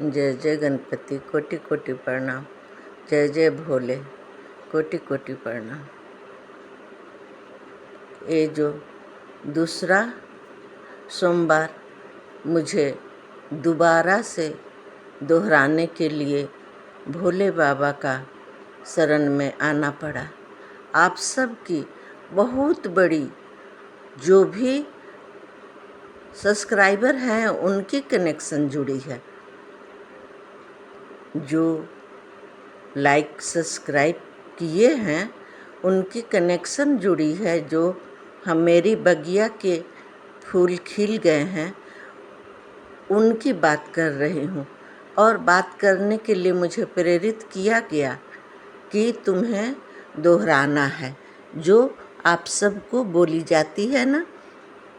जय जय गणपति कोटि कोटि प्रणाम। जय जय भोले कोटि कोटि प्रणाम। ये जो दूसरा सोमवार मुझे दोबारा से दोहराने के लिए भोले बाबा का शरण में आना पड़ा। आप सब की बहुत बड़ी जो भी सब्सक्राइबर हैं उनकी कनेक्शन जुड़ी है, जो लाइक सब्सक्राइब किए हैं उनकी कनेक्शन जुड़ी है, जो मेरी बगिया के फूल खिल गए हैं उनकी बात कर रही हूँ। और बात करने के लिए मुझे प्रेरित किया गया कि तुम्हें दोहराना है, जो आप सबको बोली जाती है ना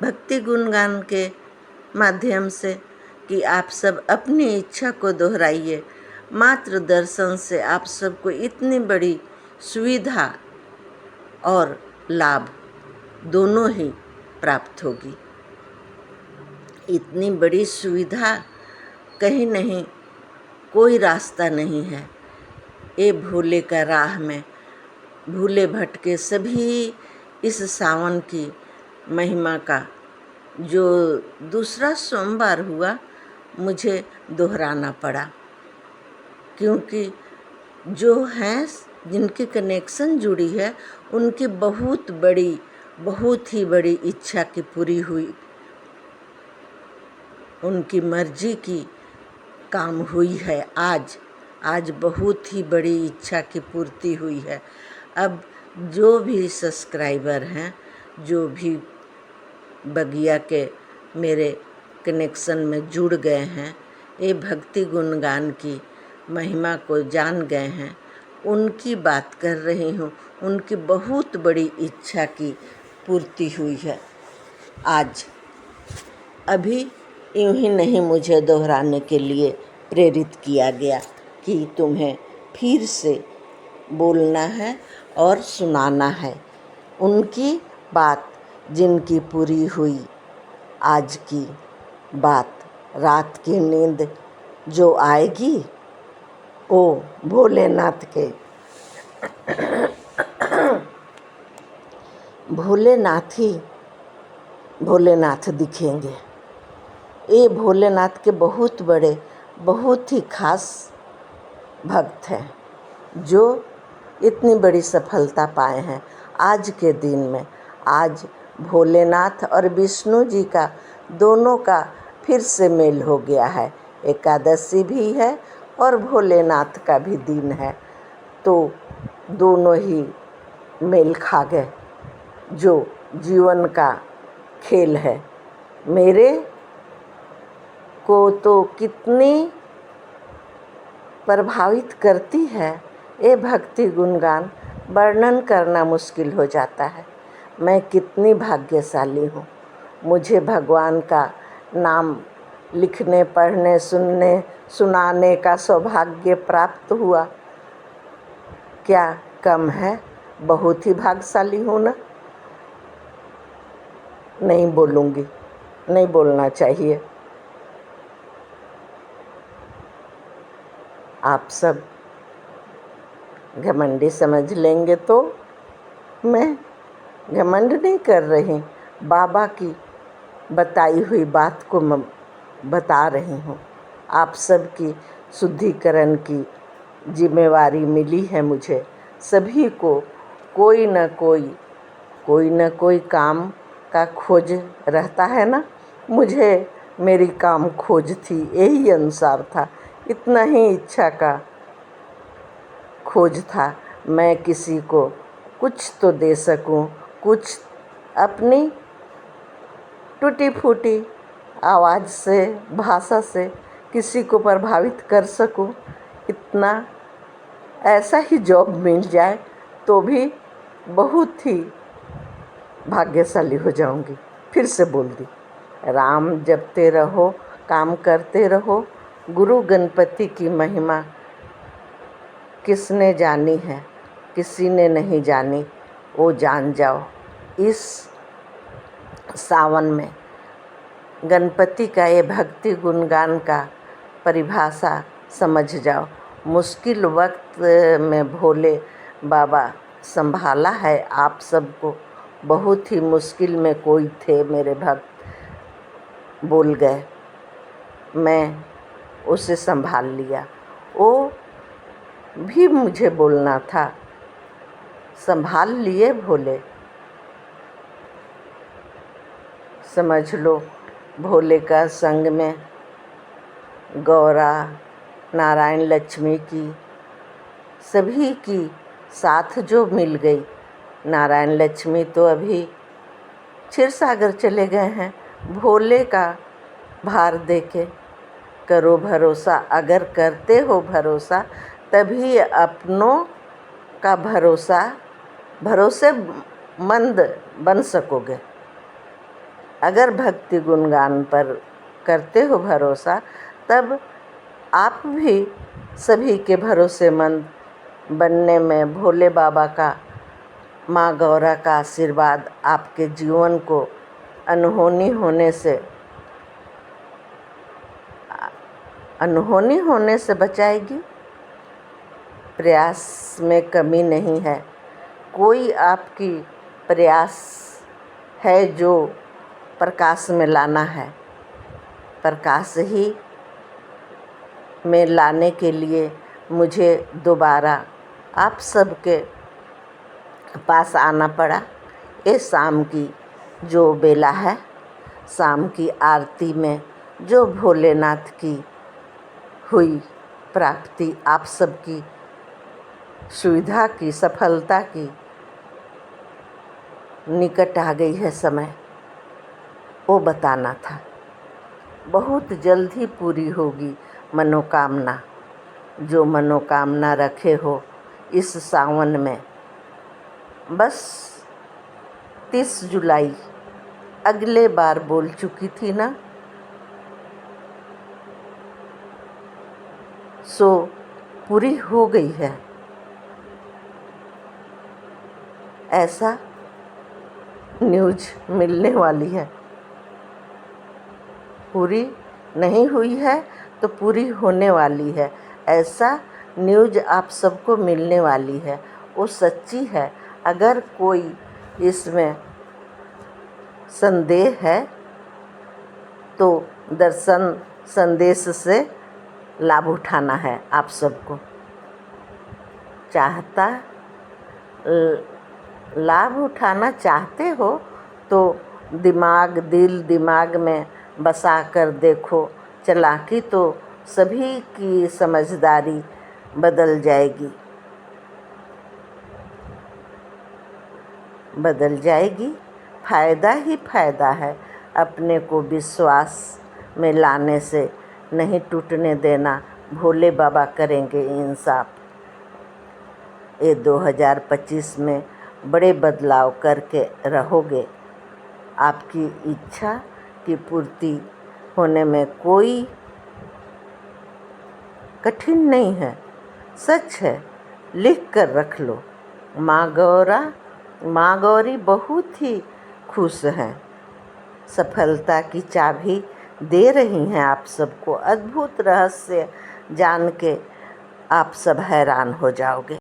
भक्ति गुणगान के माध्यम से, कि आप सब अपनी इच्छा को दोहराइए। मात्र दर्शन से आप सबको इतनी बड़ी सुविधा और लाभ दोनों ही प्राप्त होगी। इतनी बड़ी सुविधा कहीं नहीं, कोई रास्ता नहीं है। ये भोले का राह में भूले भटके सभी इस सावन की महिमा का जो दूसरा सोमवार हुआ मुझे दोहराना पड़ा, क्योंकि जो हैं जिनकी कनेक्शन जुड़ी है उनकी बहुत ही बड़ी इच्छा की पूरी हुई, उनकी मर्जी की काम हुई है। आज बहुत ही बड़ी इच्छा की पूर्ति हुई है। अब जो भी सब्सक्राइबर हैं, जो भी बगिया के मेरे कनेक्शन में जुड़ गए हैं, ये भक्ति गुणगान की महिमा को जान गए हैं, उनकी बात कर रही हूँ। उनकी बहुत बड़ी इच्छा की पूर्ति हुई है आज। अभी यूँ ही नहीं मुझे दोहराने के लिए प्रेरित किया गया कि तुम्हें फिर से बोलना है और सुनाना है उनकी बात जिनकी पूरी हुई। आज की बात रात की नींद जो आएगी वो भोलेनाथ के भोलेनाथ दिखेंगे। ये भोलेनाथ के बहुत बड़े, बहुत ही खास भक्त हैं, जो इतनी बड़ी सफलता पाए हैं आज के दिन में। आज भोलेनाथ और विष्णु जी का दोनों का फिर से मेल हो गया है। एकादशी भी है और भोलेनाथ का भी दिन है, तो दोनों ही मेल खा गए। जो जीवन का खेल है, मेरे को तो कितनी प्रभावित करती है ये भक्ति गुणगान, वर्णन करना मुश्किल हो जाता है। मैं कितनी भाग्यशाली हूँ, मुझे भगवान का नाम लिखने, पढ़ने, सुनने, सुनाने का सौभाग्य प्राप्त हुआ। क्या कम है? बहुत ही भाग्यशाली हूँ ना। नहीं बोलूँगी, नहीं बोलना चाहिए। आप सब घमंडी समझ लेंगे तो मैं घमंड नहीं कर रही, बाबा की बताई हुई बात को मैं बता रही हूँ। आप सब की शुद्धिकरण की जिम्मेवारी मिली है मुझे। सभी को कोई न कोई काम का खोज रहता है ना। मुझे मेरी काम खोज थी, यही अनुसार था, इतना ही इच्छा का खोज था। मैं किसी को कुछ तो दे सकूं, कुछ अपनी टूटी फूटी आवाज़ से, भाषा से किसी को प्रभावित कर सकूं। इतना ऐसा ही जॉब मिल जाए तो भी बहुत ही भाग्यशाली हो जाऊंगी। फिर से बोल दी, राम जपते रहो, काम करते रहो। गुरु गणपति की महिमा किसने जानी है? किसी ने नहीं जानी, वो जान जाओ। इस सावन में गणपति का ये भक्ति गुणगान का परिभाषा समझ जाओ। मुश्किल वक्त में भोले बाबा संभाला है आप सबको। बहुत ही मुश्किल में कोई थे मेरे भक्त, बोल गए, मैं उसे संभाल लिया। वो भी मुझे बोलना था, संभाल लिए भोले। समझ लो भोले का संग में गौरा, नारायण लक्ष्मी की, सभी की साथ जो मिल गई। नारायण लक्ष्मी तो अभी क्षीर सागर चले गए हैं। भोले का भार देके करो भरोसा। अगर करते हो भरोसा तभी अपनों का भरोसेमंद बन सकोगे। अगर भक्ति गुणगान पर करते हो भरोसा तब आप भी सभी के भरोसेमंद बनने में भोले बाबा का, माँ गौरा का आशीर्वाद आपके जीवन को अनहोनी होने से बचाएगी। प्रयास में कमी नहीं है। कोई आपकी प्रयास है जो प्रकाश में लाना है। प्रकाश ही में लाने के लिए मुझे दोबारा आप सबके पास आना पड़ा। ये शाम की जो बेला है, शाम की आरती में जो भोलेनाथ की हुई प्राप्ति, आप सबकी सुविधा की, सफलता की निकट आ गई है समय, वो बताना था। बहुत जल्द ही पूरी होगी मनोकामना। जो मनोकामना रखे हो इस सावन में, बस 30 जुलाई अगले बार बोल चुकी थी ना, सो पूरी हो गई है। ऐसा न्यूज़ मिलने वाली है। पूरी नहीं हुई है तो पूरी होने वाली है, ऐसा न्यूज़ आप सबको मिलने वाली है। वो सच्ची है। अगर कोई इसमें संदेह है तो दर्शन संदेश से लाभ उठाना है। आप सबको लाभ उठाना चाहते हो तो दिमाग में बसा कर देखो। चालाकी तो सभी की समझदारी बदल जाएगी। फ़ायदा ही फ़ायदा है। अपने को विश्वास में लाने से नहीं टूटने देना। भोले बाबा करेंगे इंसाफ। ये 2025 में बड़े बदलाव करके रहोगे। आपकी इच्छा की पूर्ति होने में कोई कठिन नहीं है। सच है, लिख कर रख लो। माँ गौरी बहुत ही खुश हैं। सफलता की चाबी दे रही हैं आप सबको। अद्भुत रहस्य जान के आप सब हैरान हो जाओगे।